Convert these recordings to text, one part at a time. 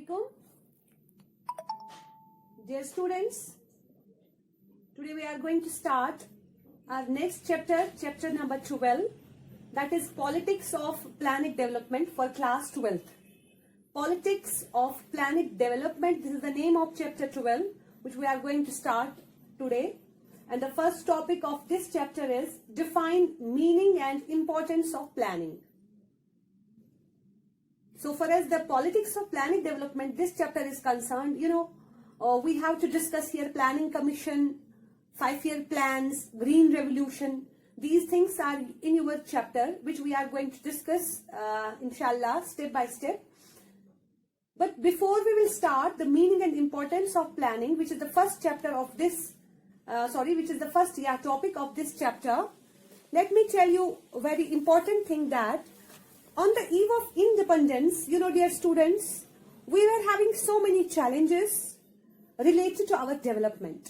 Assalamualaikum. Dear students, today we are going to start our next chapter, chapter number 12, that is Politics of Planet Development for class 12th. Politics of Planet Development, this is the name of chapter 12, which we are going to start today. And the first topic of this chapter is define meaning and importance of planning. So far as the politics of planet development, this chapter is concerned, we have to discuss here planning commission, 5-year plans, green revolution. These things are in your chapter, which we are going to discuss, inshallah, step by step. But before we will start the meaning and importance of planning, which is the first chapter of this, which is the first topic of this chapter, let me tell you a very important thing that on the eve of independence, dear students, we were having so many challenges related to our development.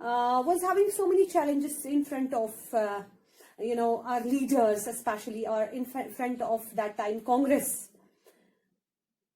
was having so many challenges in front of our leaders, especially, or in front of that time Congress.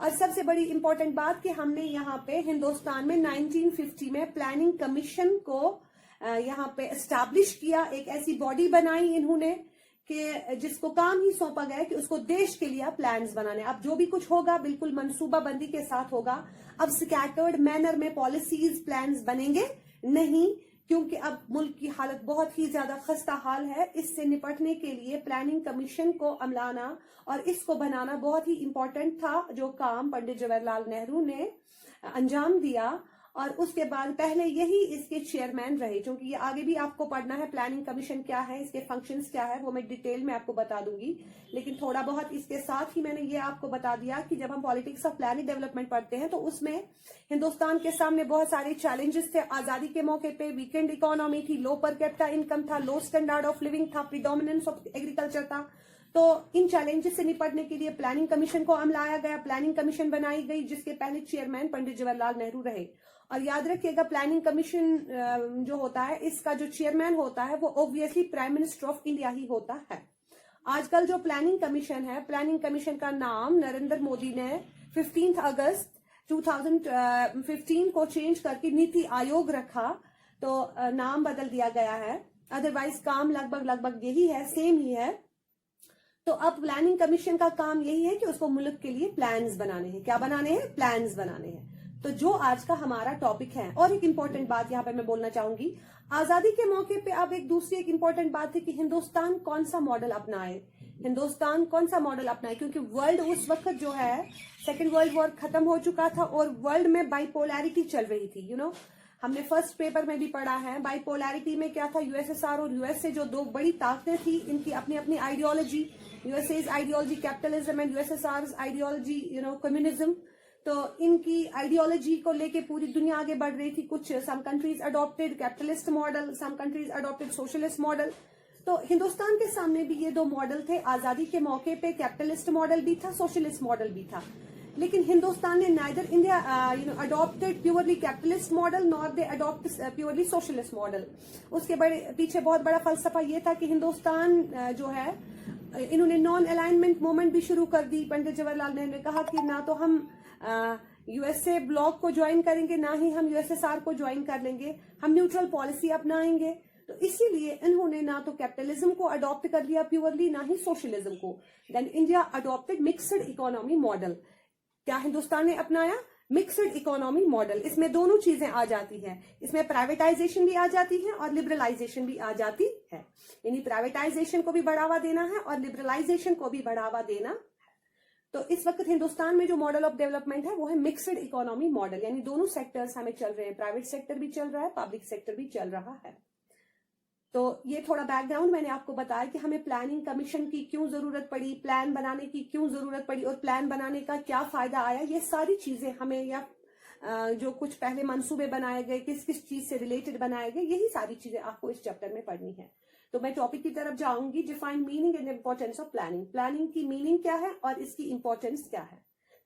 اور سب سے بڑی important بات کہ ہم نے یہاں پہ ہندوستان میں 1950 میں پلاننگ کمیشن کو یہاں پہ اسٹیبلش کیا, ایک ایسی باڈی بنائی انہوں نے کہ جس کو کام ہی سونپا گیا کہ اس کو دیش کے لیے پلانز بنانے. اب جو بھی کچھ ہوگا بالکل منصوبہ بندی کے ساتھ ہوگا. اب سکیٹرڈ مینر میں پالیسیز پلانز بنیں گے نہیں, کیونکہ اب ملک کی حالت بہت ہی زیادہ خستہ حال ہے. اس سے نپٹنے کے لیے پلاننگ کمیشن کو عملانا اور اس کو بنانا بہت ہی امپورٹنٹ تھا, جو کام پنڈت جواہر لال نہرو نے انجام دیا. اور اس کے بعد پہلے یہی اس کے چیئرمین رہے, چونکہ یہ آگے بھی آپ کو پڑھنا ہے پلاننگ کمیشن کیا ہے, اس کے فنکشنز کیا ہے, وہ میں ڈیٹیل میں آپ کو بتا دوں گی. لیکن تھوڑا بہت اس کے ساتھ ہی میں نے یہ آپ کو بتا دیا کہ جب ہم پالیٹکس آف پلاننگ ڈیولپمنٹ پڑھتے ہیں تو اس میں ہندوستان کے سامنے بہت سارے چیلنجز تھے. آزادی کے موقع پہ ویکینڈ اکانومی تھی, لو پر کیپٹا انکم تھا, لو اسٹینڈرڈ آف لیونگ تھا, پریڈومیننس آف ایگریکلچر تھا. تو ان چیلنجز سے نپٹنے کے لیے پلاننگ کمیشن کو عملایا گیا, پلاننگ کمیشن بنائی گئی جس کے پہلے چیئرمین پنڈت جواہر لال نہرو رہے. اور یاد رکھیے گا پلاننگ کمیشن جو ہوتا ہے اس کا جو چیئرمین ہوتا ہے وہ obviously prime minister of India ہی ہوتا ہے. آج کل جو پلاننگ کمیشن ہے, پلاننگ کمیشن کا نام نریندر مودی نے 15 اگست 2015 کو چینج کر کے نیتی آیوگ رکھا, تو نام بدل دیا گیا ہے. ادروائز کام لگ بھگ یہی ہے, سیم ہی ہے. تو اب پلاننگ کمیشن کا کام یہی ہے کہ اس کو ملک کے لیے پلانز بنانے ہیں. کیا بنانے ہیں؟ پلانز بنانے ہیں. تو جو آج کا ہمارا ٹاپک ہے, اور ایک امپورٹنٹ بات یہاں پہ میں بولنا چاہوں گی, آزادی کے موقع پہ اب ایک دوسری ایک امپورٹنٹ بات ہے کہ ہندوستان کون سا ماڈل اپنائے, ہندوستان کون سا ماڈل اپنائے, کیونکہ ورلڈ اس وقت جو ہے سیکنڈ ورلڈ وار ختم ہو چکا تھا اور ورلڈ میں بائی پولیرٹی چل رہی تھی. ہم نے فرسٹ پیپر میں بھی پڑھا ہے بائی پولیرٹی میں کیا تھا. USSR اور USA جو دو بڑی طاقتیں تھی, ان کی اپنی اپنی ideology, USA's ideology capitalism and USSR's ideology communism. تو ان کی آئیڈیالوجی کو لے کے پوری دنیا آگے بڑھ رہی تھی. کچھ some countries adopted capitalist model, some countries adopted socialist model. تو ہندوستان کے سامنے بھی یہ دو ماڈل تھے. آزادی کے موقع پہ کیپٹلسٹ ماڈل بھی تھا, سوشلسٹ ماڈل بھی تھا. لیکن ہندوستان نے neither India adopted purely capitalist model nor they adopt purely socialist model. اس کے پیچھے بہت بڑا فلسفہ یہ تھا کہ ہندوستان جو ہے, انہوں نے نان الائنمنٹ موومنٹ بھی شروع کر دی. پنڈت جواہر لال نہرو نے کہا کہ نہ تو ہم USA بلاک کو جوائن کریں گے, نہ ہی ہم USSR کو جوائن کر لیں گے, ہم نیوٹرل پالیسی اپنائیں گے. تو اسی لیے انہوں نے نہ تو کیپٹلزم کو اڈاپٹ کر لیا پیورلی, نہ ہی سوشلزم کو. Then India adopted mixed economy model. کیا ہندوستان نے اپنایا؟ Mixed economy model. اس میں دونوں چیزیں آ جاتی ہیں, اس میں پرائیویٹائزیشن بھی آ جاتی ہے اور لبرلائزیشن بھی آ جاتی ہے. یعنی پرائیویٹائزیشن کو بھی بڑھاوا دینا ہے اور لبرلائزیشن کو بھی بڑھاوا دینا. تو اس وقت ہندوستان میں جو ماڈل آف ڈیولپمنٹ ہے وہ ہے مکسڈ اکانومی ماڈل, یعنی دونوں سیکٹرز ہمیں چل رہے ہیں, پرائیویٹ سیکٹر بھی چل رہا ہے, پبلک سیکٹر بھی چل رہا ہے. تو یہ تھوڑا بیک گراؤنڈ میں نے آپ کو بتایا کہ ہمیں پلاننگ کمیشن کی کیوں ضرورت پڑی, پلان بنانے کی کیوں ضرورت پڑی, اور پلان بنانے کا کیا فائدہ آیا. یہ ساری چیزیں ہمیں, یا جو کچھ پہلے منصوبے بنائے گئے کس کس چیز سے ریلیٹڈ بنائے گئے, یہی ساری چیزیں آپ کو اس چیپٹر میں پڑھنی ہے. تو میں ٹاپک کی طرف جاؤں گی. Define meaning and importance of planning. Planning کی میننگ کیا ہے اور اس کی امپورٹینس کیا ہے.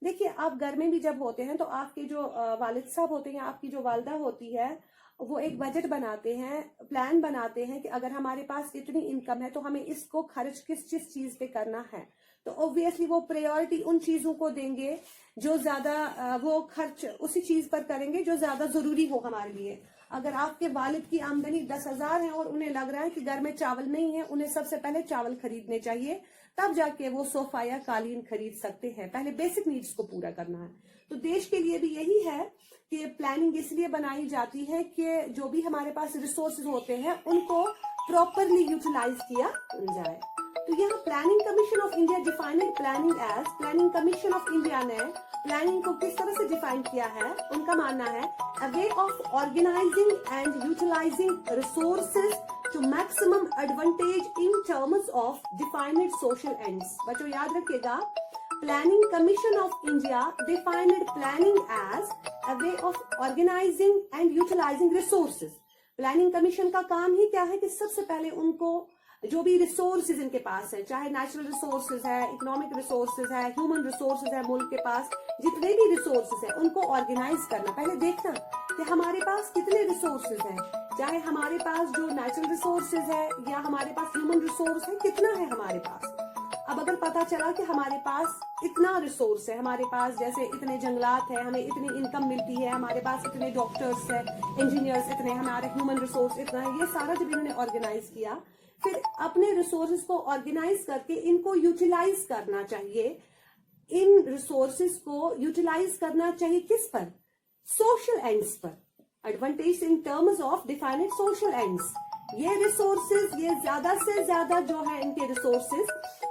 دیکھیے, آپ گھر میں بھی جب ہوتے ہیں تو آپ کے جو والد صاحب ہوتے ہیں, آپ کی جو والدہ ہوتی ہے, وہ ایک بجٹ بناتے ہیں, پلان بناتے ہیں کہ اگر ہمارے پاس اتنی انکم ہے تو ہمیں اس کو خرچ کس چیز پہ کرنا ہے. تو اوبویسلی وہ پریورٹی ان چیزوں کو دیں گے جو زیادہ, وہ خرچ اسی چیز پر کریں گے جو زیادہ ضروری ہو ہمارے لیے. اگر آپ کے والد کی آمدنی 10,000 ہے اور انہیں لگ رہا ہے کہ گھر میں چاول نہیں ہے, انہیں سب سے پہلے چاول خریدنے چاہیے, تب جا کے وہ صوفہ یا قالین خرید سکتے ہیں. پہلے بیسک نیڈز کو پورا کرنا ہے. تو دیش کے لیے بھی یہی ہے کہ پلاننگ اس لیے بنائی جاتی ہے کہ جو بھی ہمارے پاس ریسورسز ہوتے ہیں ان کو پراپرلی یوٹیلائز کیا جائے. تو یہاں planning commission of India defined planning as, planning commission of India نے پلاننگ کو کس طرح سے ڈیفائن کیا ہے. ان کا ماننا ہے a way of organizing and utilizing resources to maximum advantage in terms of defined social ends. بچوں یاد رکھیے گا, Planning Commission of India defined planning as a way of organizing and utilizing resources. Planning commission کا کام ہی کیا ہے کہ سب سے پہلے ان کو جو بھی ریسورسز ان کے پاس ہیں, چاہے نیچرل ریسورسز ہے, اکنامک ریسورسز ہے, ہیومن ریسورسز ہے, ملک کے پاس جتنے بھی ریسورسز ہیں ان کو آرگنائز کرنا. پہلے دیکھنا کہ ہمارے پاس کتنے ریسورسز ہیں, چاہے ہمارے پاس جو نیچرل ریسورسز ہے یا ہمارے پاس ہیومن ریسورس ہے, کتنا ہے ہمارے پاس. اب اگر پتا چلا کہ ہمارے پاس اتنا ریسورس ہے ہمارے پاس, جیسے اتنے جنگلات ہیں, ہمیں اتنی انکم ملتی ہے, ہمارے پاس اتنے ڈاکٹرس ہیں, انجینئرس اتنے, ہمارے ہیومن ریسورس اتنا ہے, یہ سارا جب انہوں نے آرگنائز کیا, پھر اپنے ریسورسز کو آرگنائز کر کے ان کو یوٹیلائز کرنا چاہیے. ان ریسورسز کو یوٹیلائز کرنا چاہیے کس پر؟ سوشل اینڈس پر. Advantage in terms of defined social ends. یہ ریسورسز, یہ زیادہ سے زیادہ جو ہے ان کے ریسورسز,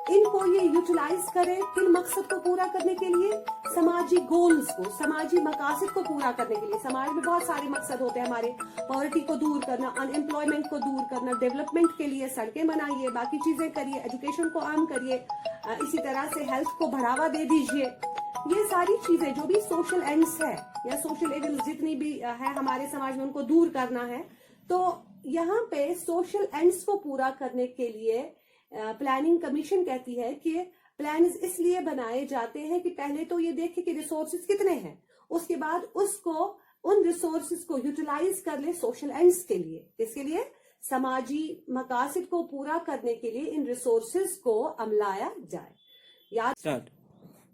ان کو یہ یوٹیلائز کرے کن مقصد کو پورا کرنے کے لیے؟ سماجی گولز کو, سماجی مقاصد کو پورا کرنے کے لیے. سماج میں بہت سارے مقصد ہوتے ہیں ہمارے, پاورٹی کو دور کرنا, ان امپلائمنٹ کو دور کرنا, ڈیولپمنٹ کے لیے سڑکیں بنائیے, باقی چیزیں کریے, ایجوکیشن کو عام کریے, اسی طرح سے ہیلتھ کو بڑھاوا دے دیجیے. یہ ساری چیزیں جو بھی سوشل اینڈس ہے یا سوشل ایونز جتنی بھی ہے ہمارے سماج میں, ان کو دور کرنا ہے. تو یہاں پہ سوشل اینڈس کو پورا کرنے کے لیے پلاننگ کمیشن کہتی ہے کہ پلانز اس لیے بنائے جاتے ہیں کہ پہلے تو یہ دیکھے کہ ریسورسز کتنے ہیں, اس کے بعد اس کو ان ریسورسز کو یوٹیلائز کر لے سوشل اینڈس کے لیے. اس کے لیے سماجی مقاصد کو پورا کرنے کے لیے ان ریسورسز کو عملایا جائے. یاد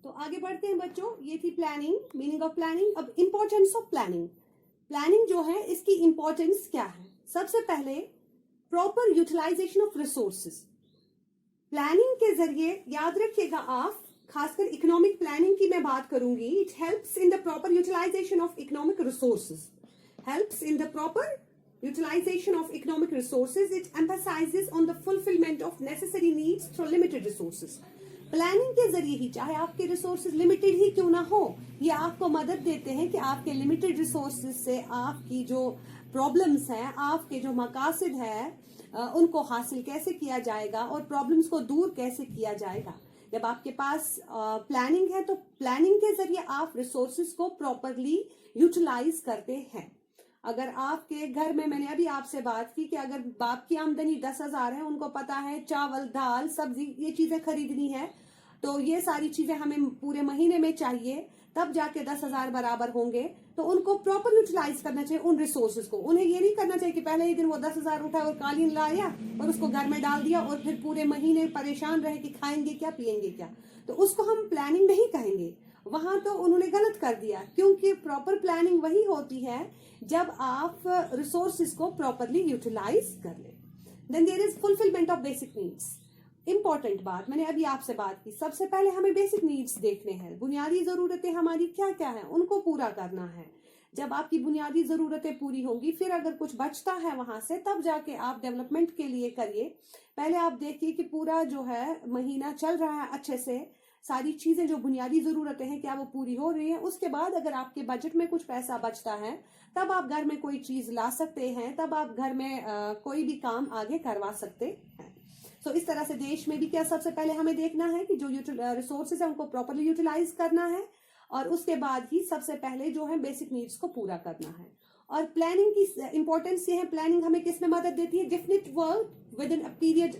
تو آگے بڑھتے ہیں بچوں. یہ تھی پلاننگ, میننگ آف پلاننگ. اب امپورٹینس آف پلاننگ. پلاننگ جو ہے اس کی امپورٹینس کیا ہے؟ سب سے پہلے proper utilization of resources. Planning کے ذریعے یاد رکھیے گا آپ, خاص کر اکنامک پلاننگ کی میں بات کروں گی. It helps in the proper utilization of economic resources. Helps in the proper utilization of economic resources. It emphasizes on the fulfillment of necessary needs through limited resources. Planning کے ذریعے ہی, چاہے آپ کے ریسورسز لمیٹڈ ہی کیوں نہ ہو, یہ آپ کو مدد دیتے ہیں کہ آپ کے لمیٹڈ ریسورسز سے آپ کی جو پرابلمس ہیں, آپ کے جو مقاصد ہیں, ان کو حاصل کیسے کیا جائے گا اور پرابلمس کو دور کیسے کیا جائے گا. جب آپ کے پاس پلاننگ ہے تو پلاننگ کے ذریعے آپ ریسورسز کو پراپرلی یوٹیلائز کرتے ہیں. اگر آپ کے گھر میں نے ابھی آپ سے بات کی کہ اگر باپ کی آمدنی 10,000 ہے, ان کو پتا ہے چاول, دال, سبزی, یہ چیزیں خریدنی ہے, تو یہ ساری چیزیں ہمیں پورے مہینے میں چاہیے, تب جا کے 10,000 برابر ہوں گے. تو ان کو پراپر یوٹیلائز کرنا چاہیے ان ریسورسز کو. انہیں یہ نہیں کرنا چاہیے کہ پہلے ہی دن وہ 10,000 اٹھا اور قالین لایا اور اس کو گھر میں ڈال دیا اور پھر پورے مہینے پریشان رہے کہ کھائیں گے کیا, پیئیں گے کیا. تو اس کو ہم پلاننگ نہیں کہیں گے. وہاں تو انہوں نے غلط کر دیا, کیونکہ پراپر پلاننگ وہی ہوتی ہے جب آپ ریسورسز کو پراپرلی یوٹیلائز کر لیں. Then there is fulfilment of basic needs. Important بات, میں نے ابھی آپ سے بات کی, سب سے پہلے ہمیں بیسک نیڈس دیکھنے ہیں. بنیادی ضرورتیں ہماری کیا کیا ہیں, ان کو پورا کرنا ہے. جب آپ کی بنیادی ضرورتیں پوری ہوں گی, پھر اگر کچھ بچتا ہے وہاں سے, تب جا کے آپ ڈیولپمنٹ کے لیے کریے. پہلے آپ دیکھیے کہ پورا جو ہے مہینہ چل رہا ہے اچھے سے, ساری چیزیں جو بنیادی ضرورتیں ہیں کیا وہ پوری ہو رہی ہیں. اس کے بعد اگر آپ کے بجٹ میں کچھ پیسہ بچتا ہے, تب آپ گھر میں کوئی چیز لا سکتے ہیں, تب آپ گھر میں کوئی بھی کام آگے کروا سکتے ہیں. سو اس طرح سے دیش میں بھی کیا سب سے پہلے ہمیں دیکھنا ہے کہ جو ریسورسز ہیں ان کو پراپرلی یوٹیلائز کرنا ہے, اور اس کے بعد ہی سب سے پہلے جو ہے بیسک نیڈس کو پورا کرنا ہے. اور پلاننگ کی امپورٹینس یہ ہے, پلاننگ ہمیں کس میں مدد دیتی ہے؟ Definite work with in period,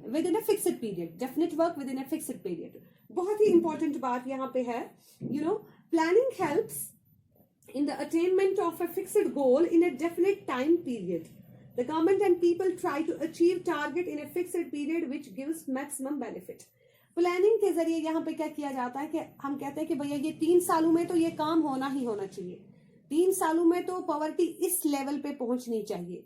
with in fixed period. Definite work with in fixed period. بہت ہی امپورٹنٹ بات یہاں پہ ہے. Planning helps in the attainment of a fixed goal in a definite time period. The government and people try to achieve target in a fixed period which gives maximum benefit. Planning کے ذریعے یہاں پہ کیا کیا جاتا ہے کہ ہم کہتے ہیں کہ بھیا یہ 3 سالوں میں تو یہ کام ہونا ہی ہونا چاہیے, 3 سالوں میں تو پاورٹی اس لیول پہ پہنچنی چاہیے.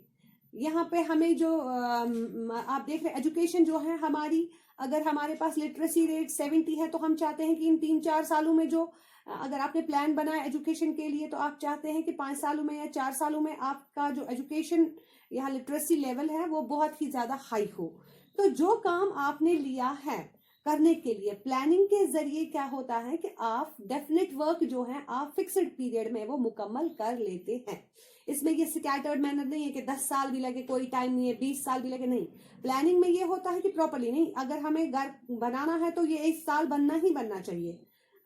یہاں پہ ہمیں جو آپ دیکھ رہے ایجوکیشن جو ہے ہماری, اگر ہمارے پاس لٹریسی ریٹ 70 ہے تو ہم چاہتے ہیں کہ ان 3-4 سالوں میں جو, اگر آپ نے پلان بنایا ایجوکیشن کے لیے تو آپ چاہتے ہیں کہ 5 سالوں میں یا 4 سالوں میں آپ کا جو ایجوکیشن یہاں لٹریسی لیول ہے وہ بہت ہی زیادہ ہائی ہو. تو جو کام آپ نے لیا ہے کرنے کے لیے پلاننگ کے ذریعے کیا ہوتا ہے کہ آپ ڈیفینٹ ورک جو ہے آپ فکسڈ پیریڈ میں وہ مکمل کر لیتے ہیں. اس میں یہ سکیٹرڈ مینر نہیں ہے کہ 10 سال بھی لگے کوئی ٹائم نہیں ہے, 20 سال بھی لگے, نہیں. پلاننگ میں یہ ہوتا ہے کہ پراپرلی نہیں, اگر ہمیں گھر بنانا ہے تو یہ 1 سال بننا ہی بننا چاہیے.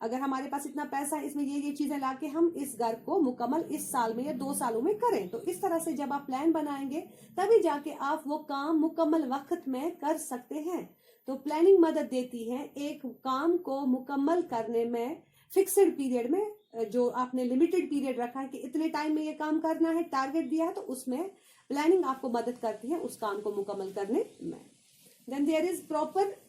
اگر ہمارے پاس اتنا پیسہ ہے, اس میں یہ چیزیں لا کے ہم اس گھر کو مکمل اس سال میں یا 2 سالوں میں کریں. تو اس طرح سے جب آپ پلان بنائیں گے تبھی جا کے آپ وہ کام مکمل وقت میں کر سکتے ہیں. تو پلاننگ مدد دیتی ہے ایک کام کو مکمل کرنے میں فکسڈ پیریڈ میں. جو آپ نے لمیٹڈ پیریڈ رکھا ہے کہ اتنے ٹائم میں یہ کام کرنا ہے, ٹارگیٹ دیا ہے, تو اس میں پلاننگ آپ کو مدد کرتی ہے اس کام کو مکمل کرنے میں. Then there is proper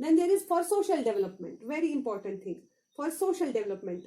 Then there is for social development, very important thing for social development.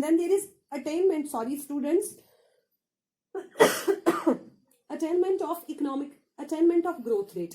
Then there is attainment of growth rate.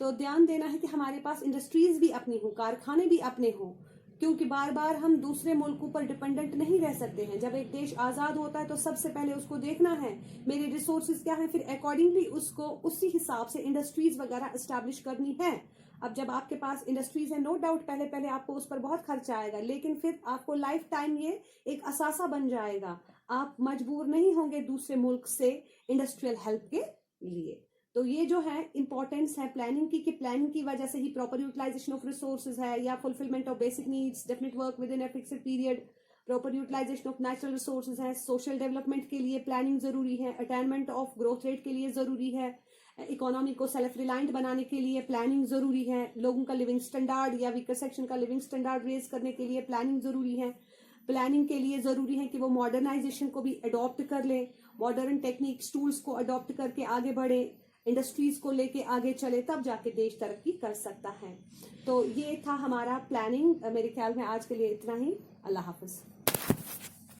تو دھیان دینا ہے کہ ہمارے پاس انڈسٹریز بھی اپنی ہوں, کارخانے بھی اپنے ہوں, کیونکہ بار بار ہم دوسرے ملکوں پر ڈپینڈنٹ نہیں رہ سکتے ہیں. جب ایک دیش آزاد ہوتا ہے تو سب سے پہلے اس کو دیکھنا ہے میرے ریسورسز کیا ہیں, پھر اکارڈنگلی اس کو اسی حساب سے انڈسٹریز وغیرہ اسٹیبلش کرنی ہے. اب جب آپ کے پاس انڈسٹریز ہیں, نو ڈاؤٹ پہلے آپ کو اس پر بہت خرچ آئے گا, لیکن پھر آپ کو لائف ٹائم یہ ایک اثاثہ بن جائے گا. آپ مجبور نہیں ہوں گے دوسرے ملک سے انڈسٹریل ہیلپ کے لیے. تو یہ جو ہے امپورٹینس ہے پلاننگ کی, کہ پلاننگ کی وجہ سے ہی پراپر یوٹیلائزیشن آف ریسورسز ہے, یا fulfilment of basic needs, definite work within a fixed period, proper utilization of natural resources ہے, سوشل ڈیولپمنٹ کے لیے پلاننگ ضروری ہے, اٹینمنٹ آف گروتھ ریٹ کے لیے ضروری ہے, اکانومی کو سیلف ریلائنٹ بنانے کے لیے پلاننگ ضروری ہے, لوگوں کا لیونگ سٹینڈارڈ یا ویکر سیکشن کا لیونگ سٹینڈارڈ ریز کرنے کے لیے پلاننگ ضروری ہے. پلاننگ کے لیے ضروری ہے کہ وہ ماڈرنائزیشن کو بھی اڈاپٹ کر لے, ماڈرن ٹیکنیکس ٹولز کو اڈاپٹ کر کے آگے بڑھے, انڈسٹریز کو لے کے آگے چلے, تب جا کے دیش ترقی کر سکتا ہے. تو یہ تھا ہمارا پلاننگ. میرے خیال میں آج کے لیے اتنا ہی. اللہ حافظ.